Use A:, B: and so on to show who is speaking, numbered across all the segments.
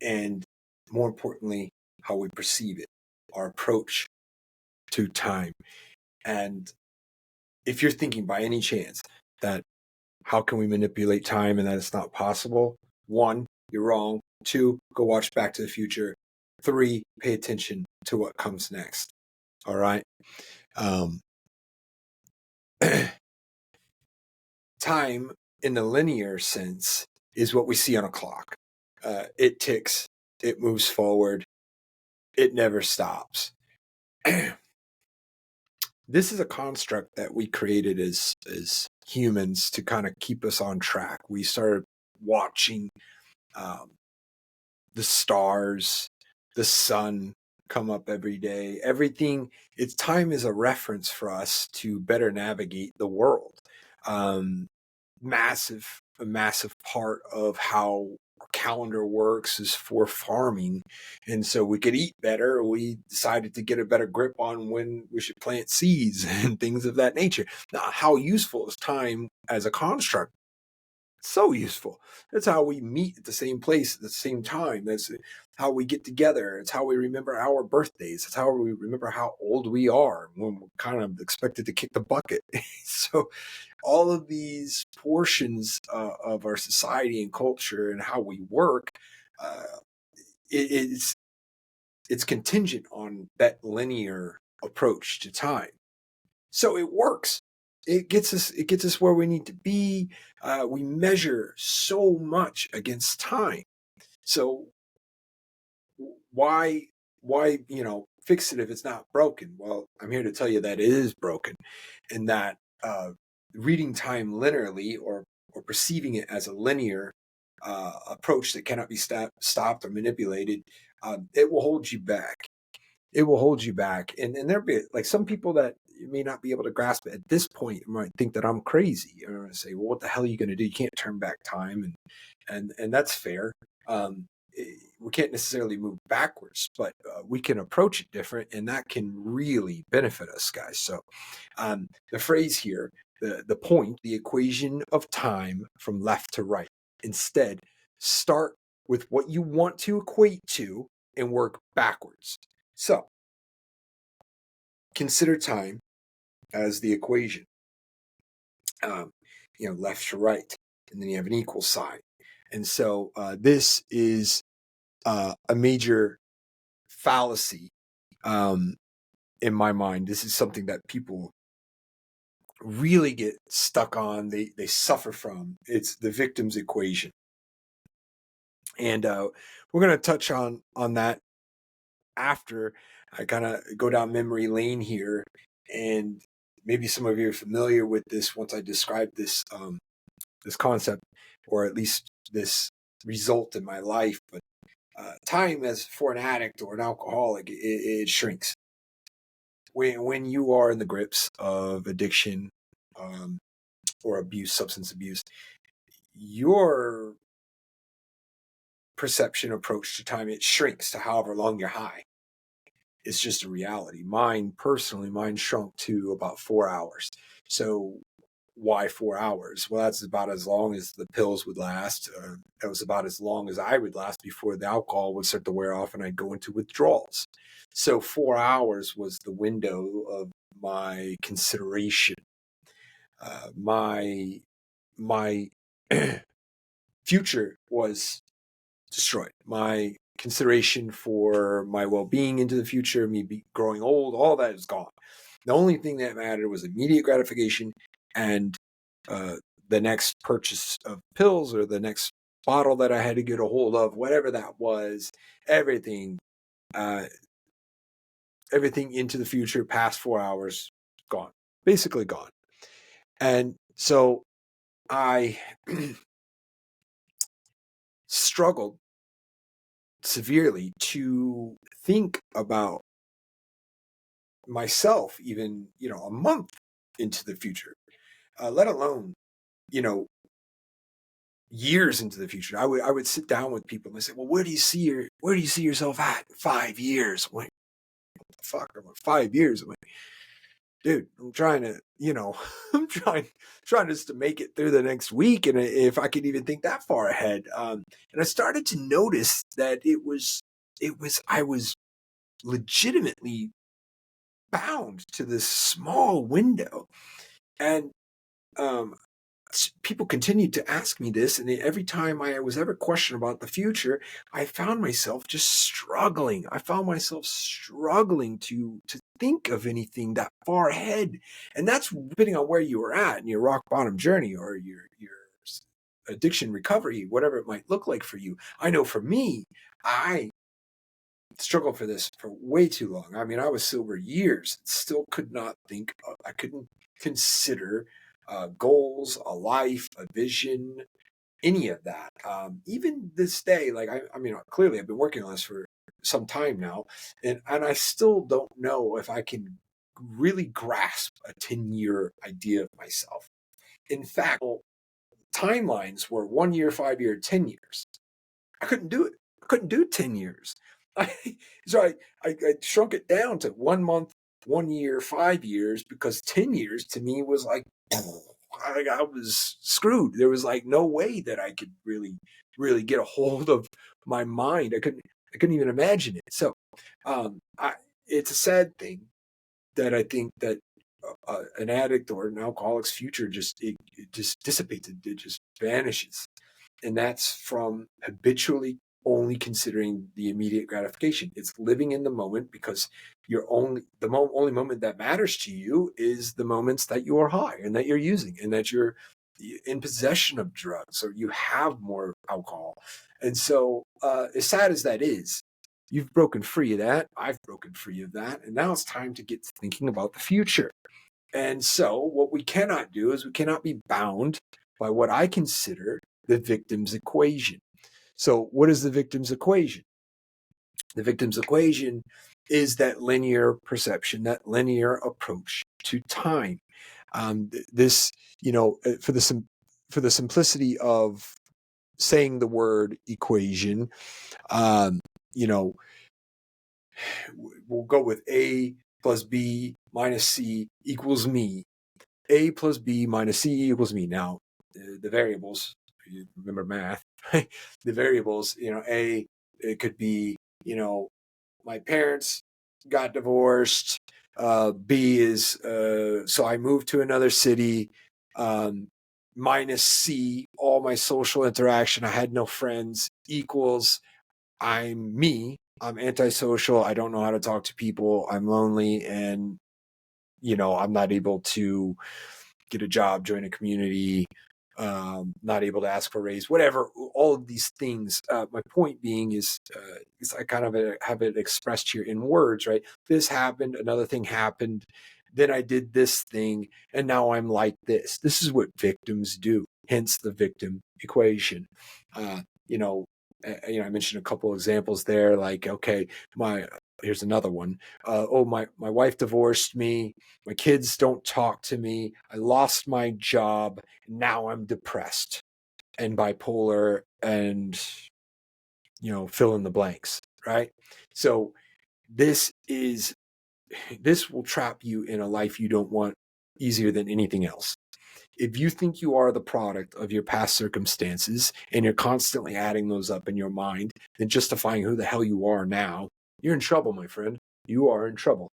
A: and more importantly, how we perceive it, our approach to time. And if you're thinking by any chance that how can we manipulate time and that it's not possible, one, you're wrong. Two, go watch Back to the Future. Three, pay attention to what comes next. All right. Um, time in the linear sense is what we see on a clock. It ticks, it moves forward, it never stops. This is a construct that we created as humans to kind of keep us on track. We started watching the stars, the sun come up every day. Everything, it's time is a reference for us to better navigate the world. A massive part of how our calendar works is for farming. And so we could eat better. We decided to get a better grip on when we should plant seeds and things of that nature. Now, how useful is time as a construct? So useful. That's how we meet at the same place at the same time. That's how we get together. It's how we remember our birthdays. It's how we remember how old we are when we're kind of expected to kick the bucket. So all of these portions of our society and culture and how we work, uh, it's contingent on that linear approach to time. So it works. It gets us where we need to be. We measure so much against time. So why fix it if it's not broken? Well, I'm here to tell you that it is broken, and that reading time linearly or perceiving it as a linear approach that cannot be stopped or manipulated, it will hold you back. It will hold you back. And there'll be like some people that you may not be able to grasp it at this point might think that I'm crazy. You're going to say, well, what the hell are you going to do? You can't turn back time. And that's fair. We can't necessarily move backwards, but we can approach it different, and that can really benefit us, guys. So the phrase here, the point, the equation of time from left to right. Instead, start with what you want to equate to and work backwards. So consider time as the equation, left to right, and then you have an equal sign. And so this is a major fallacy in my mind. This is something that people really get stuck on. They suffer from. It's the victim's equation. And we're going to touch on that after I kind of go down memory lane here. And maybe some of you are familiar with this once I describe this this concept, or at least this result in my life. But time, as for an addict or an alcoholic, it shrinks. When you are in the grips of addiction or abuse, substance abuse, your perception approach to time, it shrinks to however long you're high. It's just a reality. Mine shrunk to about 4 hours. So why 4 hours? Well, that's about as long as the pills would last. That was about as long as I would last before the alcohol would start to wear off and I'd go into withdrawals. So 4 hours was the window of my consideration. My future was destroyed. My consideration for my well-being into the future, me growing old, all that is gone. The only thing that mattered was immediate gratification and the next purchase of pills or the next bottle that I had to get a hold of, whatever that was. Everything into the future past 4 hours, gone. Basically gone. And so I struggled severely to think about myself even, a month into the future, let alone, years into the future. I would sit down with people and they say, well, where do you see yourself at 5 years? I'm like, what the fuck? I'm like, 5 years. I'm like, dude, I'm trying to, I'm trying just to make it through the next week, and if I could even think that far ahead. And I started to notice that I was legitimately bound to this small window, and um, people continued to ask me this, and every time I was ever questioned about the future, I found myself just struggling. I found myself struggling to think of anything that far ahead, and that's depending on where you were at in your rock bottom journey or your addiction recovery, whatever it might look like for you. I know for me, I struggled for this for way too long. I mean, I was sober years, still could not think I couldn't consider goals, a life, a vision, any of that. Even this day, like I mean, clearly I've been working on this for some time now, and I still don't know if I can really grasp a 10-year idea of myself. In fact, timelines were 1 year, 5 year, 10 years. I couldn't do it. I couldn't do 10 years. I, so I shrunk it down to 1 month, 1 year, 5 years, because 10 years to me was like, I was screwed. There was like no way that I could really get a hold of my mind. I couldn't even imagine it. So, it's a sad thing that I think that an addict or an alcoholic's future it just dissipates. It just vanishes, and that's from habitually only considering the immediate gratification. It's living in the moment, because only moment that matters to you is the moments that you are high and that you're using and that you're in possession of drugs or you have more alcohol. And so, as sad as that is, you've broken free of that. I've broken free of that. And now it's time to get thinking about the future. And so, what we cannot do is we cannot be bound by what I consider the victim's equation. So, what is the victim's equation? The victim's equation is that linear perception, that linear approach to time. This, for the simplicity of saying the word equation, um, you know, we'll go with A plus B minus C equals me. A plus B minus C equals me. Now, the variables, you remember math, right? The variables, A, it could be, my parents got divorced. B is, so I moved to another city. Minus C, all my social interaction, I had no friends, equals I'm me. I'm antisocial. I don't know how to talk to people. I'm lonely, and I'm not able to get a job, join a community, not able to ask for a raise, whatever. All of these things. My point being is I kind of have it expressed here in words, right? This happened, another thing happened, then I did this thing, and now I'm like this. This is what victims do. Hence the victim equation. Uh, you know, I mentioned a couple examples there, like, okay, here's another one. My wife divorced me. My kids don't talk to me. I lost my job. Now I'm depressed and bipolar and, fill in the blanks, right? So this will trap you in a life you don't want easier than anything else. If you think you are the product of your past circumstances and you're constantly adding those up in your mind and justifying who the hell you are now, you're in trouble, my friend. You are in trouble.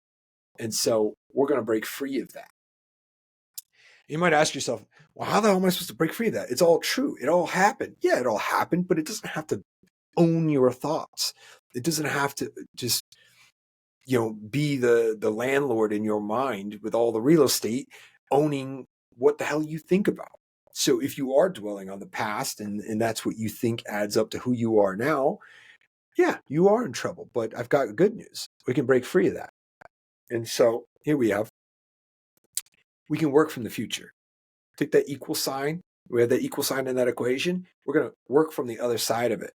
A: And so we're going to break free of that. You might ask yourself, well, how the hell am I supposed to break free of that? It's all true. It all happened. Yeah, it all happened, but it doesn't have to own your thoughts. It doesn't have to just, be the landlord in your mind with all the real estate, owning what the hell you think about. So if you are dwelling on the past and that's what you think adds up to who you are now, yeah, you are in trouble. But I've got good news. We can break free of that. And so here we can work from the future. Take that equal sign. We have that equal sign in that equation. We're going to work from the other side of it.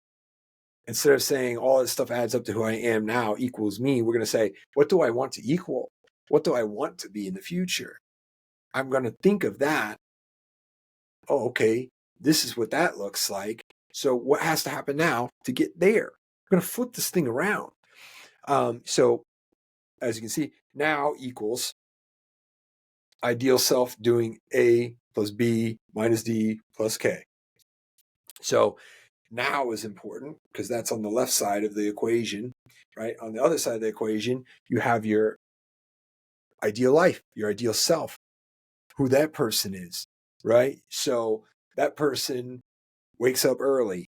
A: Instead of saying all this stuff adds up to who I am now equals me, we're going to say, what do I want to equal? What do I want to be in the future? I'm going to think of that. Oh, okay, this is what that looks like. So what has to happen now to get there? I'm going to flip this thing around. So as you can see, now equals ideal self doing A plus B minus D plus K. So now is important because that's on the left side of the equation, right? On the other side of the equation, you have your ideal life, your ideal self, who that person is, right? So that person wakes up early,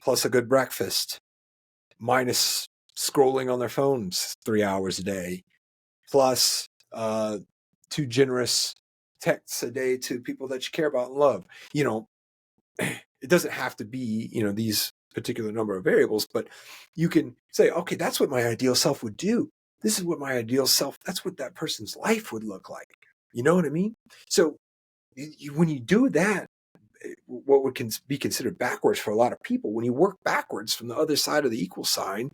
A: plus a good breakfast, minus scrolling on their phones 3 hours a day, plus 2 generous texts a day to people that you care about and love. It doesn't have to be, these particular number of variables, but you can say, okay, that's what my ideal self would do. This is what my ideal self, that's what that person's life would look like. You know what I mean? So when you do that, what would be considered backwards for a lot of people, when you work backwards from the other side of the equal sign,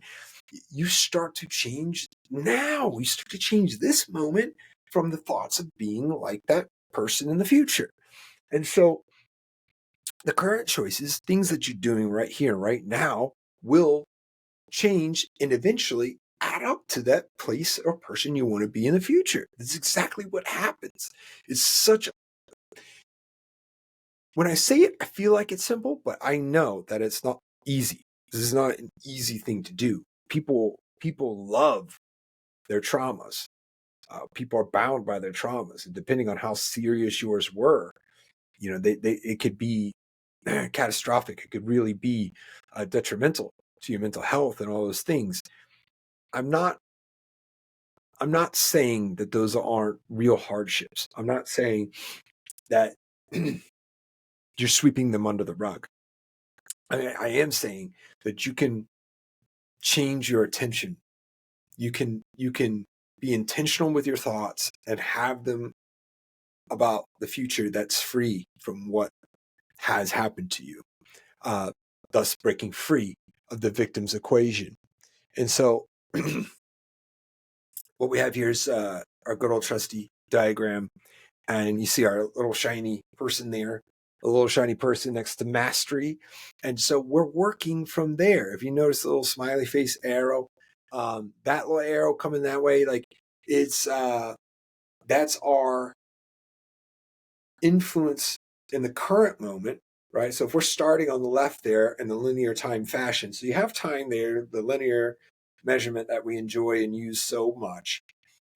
A: you start to change now. You start to change this moment from the thoughts of being like that person in the future. And so the current choices, things that you're doing right here, right now, will change and eventually add up to that place or person you want to be in the future. That's exactly what happens. It's when I say it, I feel like it's simple, but I know that it's not easy. This is not an easy thing to do. People love their traumas. People are bound by their traumas, and depending on how serious yours were, it could be catastrophic. It could really be detrimental to your mental health and all those things. I'm not saying that those aren't real hardships. I'm not saying that you're sweeping them under the rug. I am saying that you can change your attention. You can be intentional with your thoughts and have them about the future that's free from what has happened to you, thus breaking free of the victim's equation. And so what we have here is our good old trusty diagram. And you see our little shiny person there, a little shiny person next to mastery. And so we're working from there. If you notice the little smiley face arrow, that little arrow coming that way, like it's that's our influence in the current moment, right? So if we're starting on the left there in the linear time fashion, so you have time there, the linear measurement that we enjoy and use so much,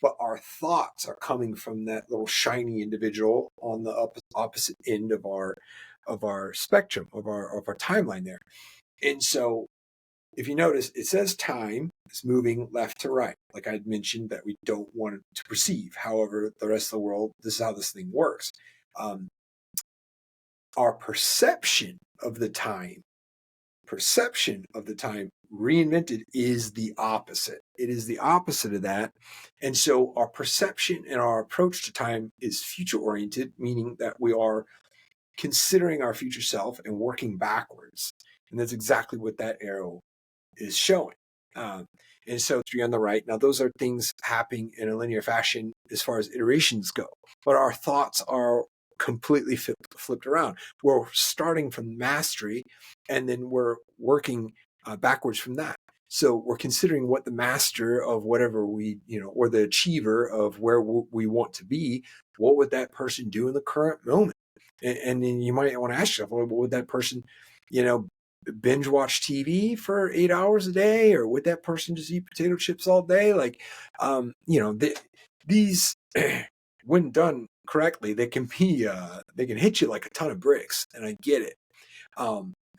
A: but our thoughts are coming from that little shiny individual on the opposite end of our spectrum, of our timeline there. And so if you notice, it says time is moving left to right, like I mentioned that we don't want to perceive. However, the rest of the world, this is how this thing works. Our perception of the time reinvented is the opposite. It is the opposite of that. And so our perception and our approach to time is future oriented, meaning that we are considering our future self and working backwards. And that's exactly what that arrow is showing. And so three on the right. Now, those are things happening in a linear fashion as far as iterations go, but our thoughts are completely flipped around. We're starting from mastery, and then we're working backwards from that. So we're considering what the master of whatever we, or the achiever of where we want to be, what would that person do in the current moment? And then you might want to ask yourself, well, what would that person, binge watch TV for 8 hours a day, or would that person just eat potato chips all day? Like, these, when done correctly, they can hit you like a ton of bricks, and I get it.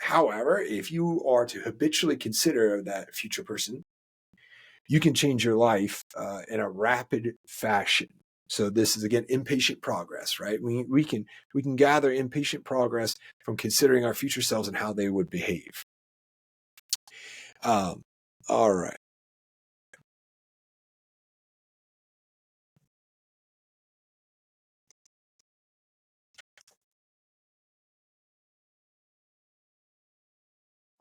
A: However, if you are to habitually consider that future person, you can change your life in a rapid fashion. So this is, again, impatient progress, right? We can gather impatient progress from considering our future selves and how they would behave. All right.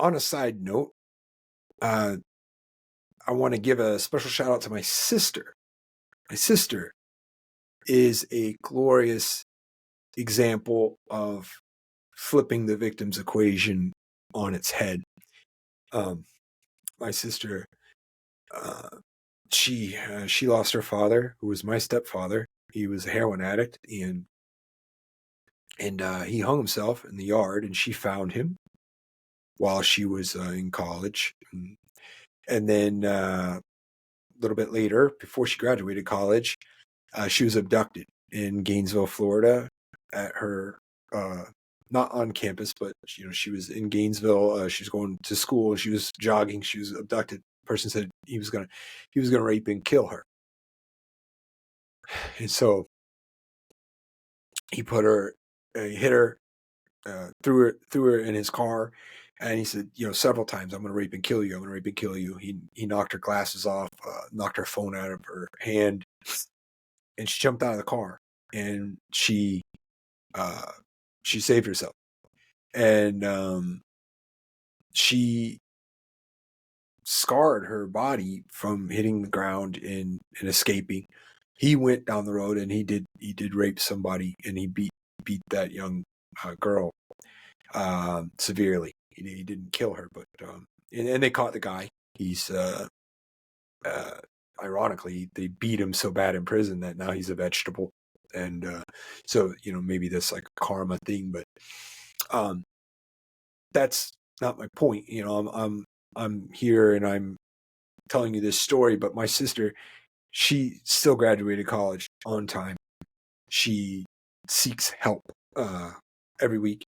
A: On a side note, I want to give a special shout out to my sister. My sister is a glorious example of flipping the victim's equation on its head. My sister, she lost her father, who was my stepfather, He was a heroin addict, and he hung himself in the yard, and she found him while she was in college. And then a little bit later, before she graduated college, she was abducted in Gainesville, Florida, at her not on campus, but she was in Gainesville. She was going to school, and she was jogging. She was abducted. The person said he was gonna rape and kill her, and so he hit her, threw her in his car, and he said, several times, "I'm going to rape and kill you. I'm going to rape and kill you." He knocked her glasses off, knocked her phone out of her hand, and she jumped out of the car, and she saved herself, and she scarred her body from hitting the ground and escaping. He went down the road, and he did rape somebody, and he beat that young girl severely. He didn't kill her, but and they caught the guy. He's ironically, they beat him so bad in prison that now he's a vegetable, and so maybe that's like a karma thing, but that's not my point. I'm here and I'm telling you this story, but my sister, she still graduated college on time. She seeks help every week.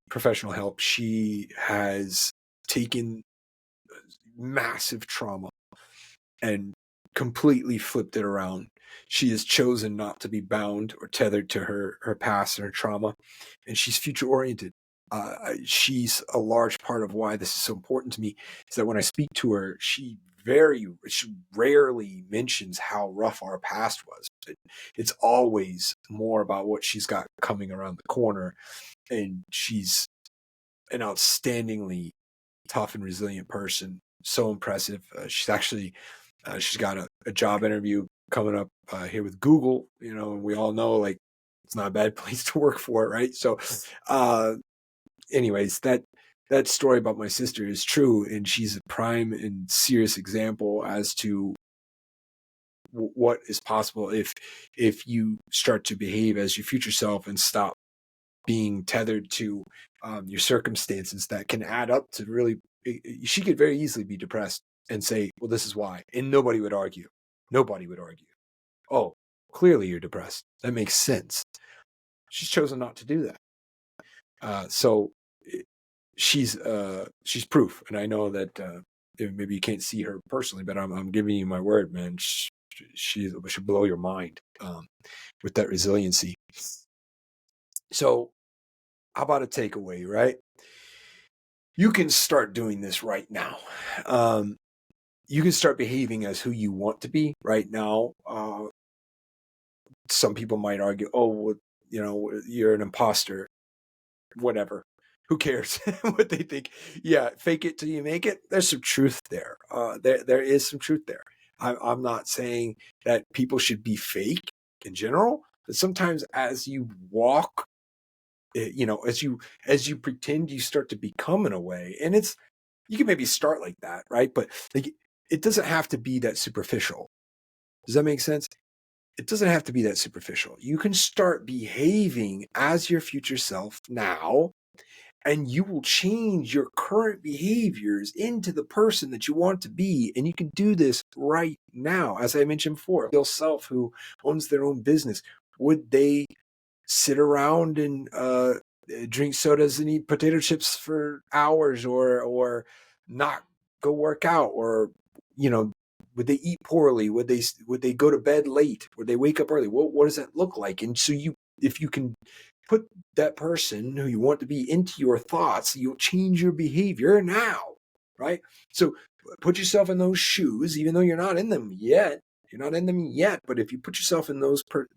A: Professional help. She has taken massive trauma and completely flipped it around. She has chosen not to be bound or tethered to her past and her trauma, and she's future oriented. She's a large part of why this is so important to me, is that when I speak to her, she rarely mentions how rough our past was. It's always more about what she's got coming around the corner, and she's an outstandingly tough and resilient person. So impressive. She's got a job interview coming up here with Google, and we all know, like, it's not a bad place to work for, right? So, anyways, that story about my sister is true, and she's a prime and serious example as to what is possible if you start to behave as your future self and stop being tethered to your circumstances that can add up to really. She could very easily be depressed and say, well, this is why, and nobody would argue. Oh, clearly you're depressed. That makes sense. She's chosen not to do that. So she's proof, and I know that maybe you can't see her personally, but I'm giving you my word, man. She should blow your mind with that resiliency. So, how about a takeaway, right? You can start doing this right now. You can start behaving as who you want to be right now. Some people might argue, oh, well, you're an imposter. Whatever. Who cares what they think? Yeah, fake it till you make it. There's some truth there. There is some truth there. I'm not saying that people should be fake in general, but sometimes as you walk, as you pretend, you start to become in a way, and you can maybe start like that, right? But like, it doesn't have to be that superficial. Does that make sense? It doesn't have to be that superficial. You can start behaving as your future self now, and you will change your current behaviors into the person that you want to be. And you can do this right now. As I mentioned before, yourself who owns their own business, would they sit around and drink sodas and eat potato chips for hours, or not go work out, or would they eat poorly? Would they go to bed late? Would they wake up early? What does that look like? And so if you can put that person who you want to be into your thoughts, you'll change your behavior now, right? So put yourself in those shoes, even though you're not in them yet. You're not in them yet, but if you put yourself in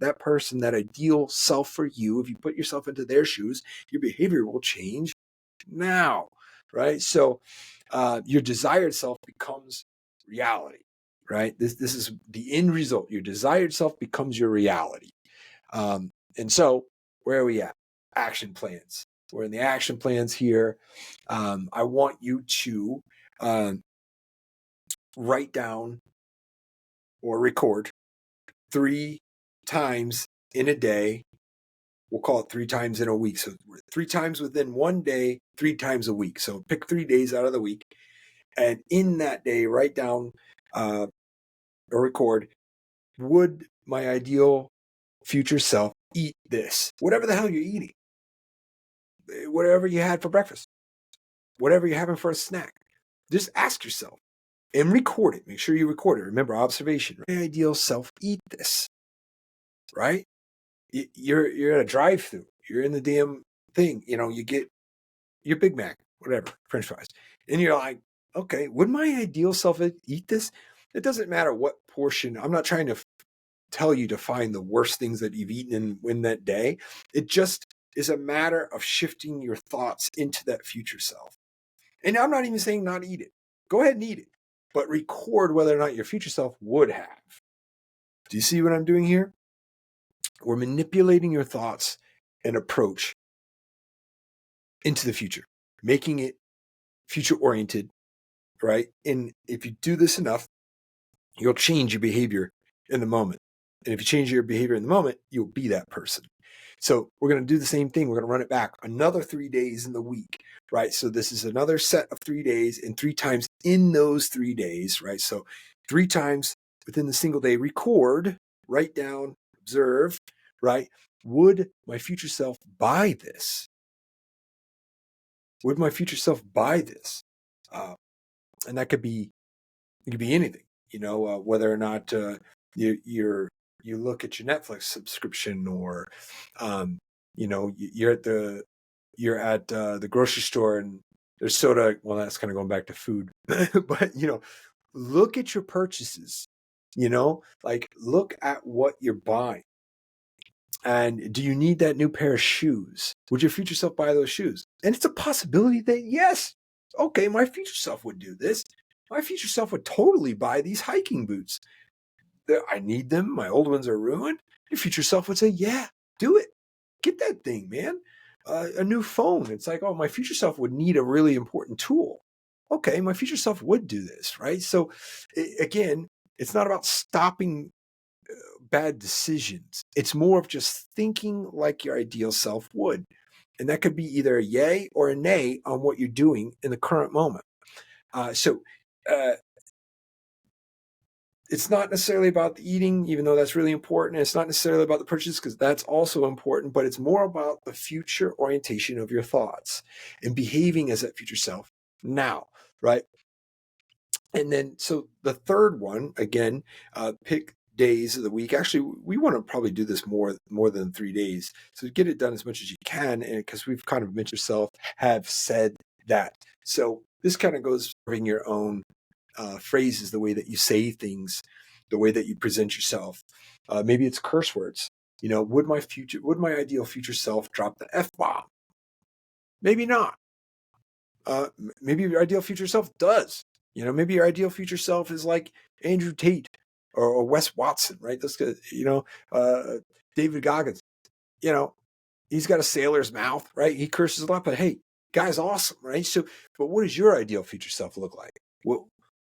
A: that person, that ideal self for you, if you put yourself into their shoes, your behavior will change now, right? So your desired self becomes reality, right? This is the end result. Your desired self becomes your reality. And so where are we at? Action plans. We're in the action plans here. I want you to write down or record 3 times in a day. We'll call it 3 times in a week. So 3 times within one day, 3 times a week. So pick 3 days out of the week. And in that day, write down or record, would my ideal future self eat this? Whatever the hell you're eating. Whatever you had for breakfast. Whatever you're having for a snack. Just ask yourself and record it. Make sure you record it. Remember, observation. My ideal self eat this. Right? You're at a drive-thru. You're in the damn thing. You get your Big Mac, whatever, French fries. And you're like, okay, would my ideal self eat this? It doesn't matter what portion. I'm not trying to tell you to find the worst things that you've eaten in that day. It just is a matter of shifting your thoughts into that future self. And I'm not even saying not eat it. Go ahead and eat it, but record whether or not your future self would have. Do you see what I'm doing here? We're manipulating your thoughts and approach into the future, making it future oriented, right? And if you do this enough, you'll change your behavior in the moment. And if you change your behavior in the moment, you'll be that person. So we're going to do the same thing. We're going to run it back another 3 days in the week, right? So this is another set of 3 days, and 3 times in those 3 days, right? So 3 times within the single day, record, write down, observe, right? Would my future self buy this? Would my future self buy this? And that could be, it could be anything, whether or not you look at your Netflix subscription, or you're at the grocery store and there's soda. Well, that's kind of going back to food, but look at your purchases. Like, look at what you're buying. And do you need that new pair of shoes? Would your future self buy those shoes? And it's a possibility that, yes, okay, my future self would do this. My future self would totally buy these hiking boots. I need them. My old ones are ruined. Your future self would say, yeah, do it. Get that thing, man. A new phone. It's like, oh, my future self would need a really important tool. Okay, my future self would do this, right? So again, it's not about stopping bad decisions. It's more of just thinking like your ideal self would. And that could be either a yay or a nay on what you're doing in the current moment. So it's not necessarily about the eating, even though that's really important. It's not necessarily about the purchase, because that's also important, but it's more about the future orientation of your thoughts and behaving as that future self now, right? And then, so the third one, again, pick days of the week. Actually, we want to probably do this more than 3 days. So get it done as much as you can. And because we've kind of mentioned yourself, have said that. So this kind of goes in your own phrases, the way that you say things, the way that you present yourself. Maybe it's curse words. Would my ideal future self drop the F-bomb? Maybe not. Maybe your ideal future self does. Maybe your ideal future self is like Andrew Tate or Wes Watson, right? That's good. David Goggins. He's got a sailor's mouth, right? He curses a lot, but hey, guy's awesome, right? So, but what does your ideal future self look like?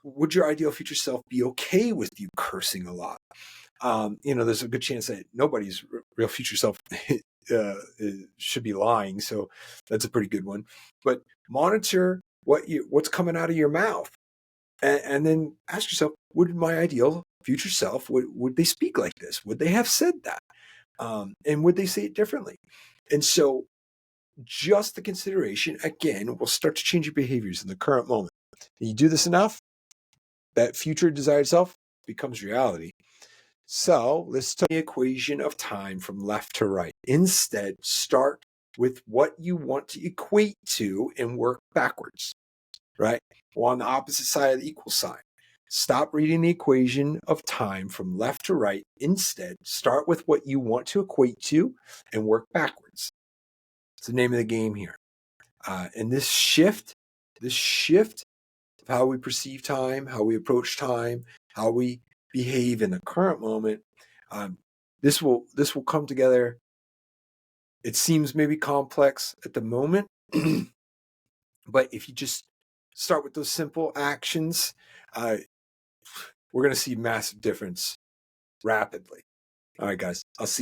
A: Would your ideal future self be okay with you cursing a lot? There's a good chance that nobody's real future self should be lying. So that's a pretty good one. But monitor what's coming out of your mouth, and then ask yourself: would my ideal future self would they speak like this? Would they have said that? And would they say it differently? And so, just the consideration again will start to change your behaviors in the current moment. And you do this enough, that future desired self becomes reality. So let's take the equation of time from left to right. Instead, start with what you want to equate to and work backwards, right? Or on the opposite side of the equal sign. Stop reading the equation of time from left to right. Instead, start with what you want to equate to and work backwards. It's the name of the game here. And this shift of how we perceive time, how we approach time, how we behave in the current moment, this will come together. It seems maybe complex at the moment, but if you just start with those simple actions, we're going to see massive difference rapidly. All right, guys. I'll see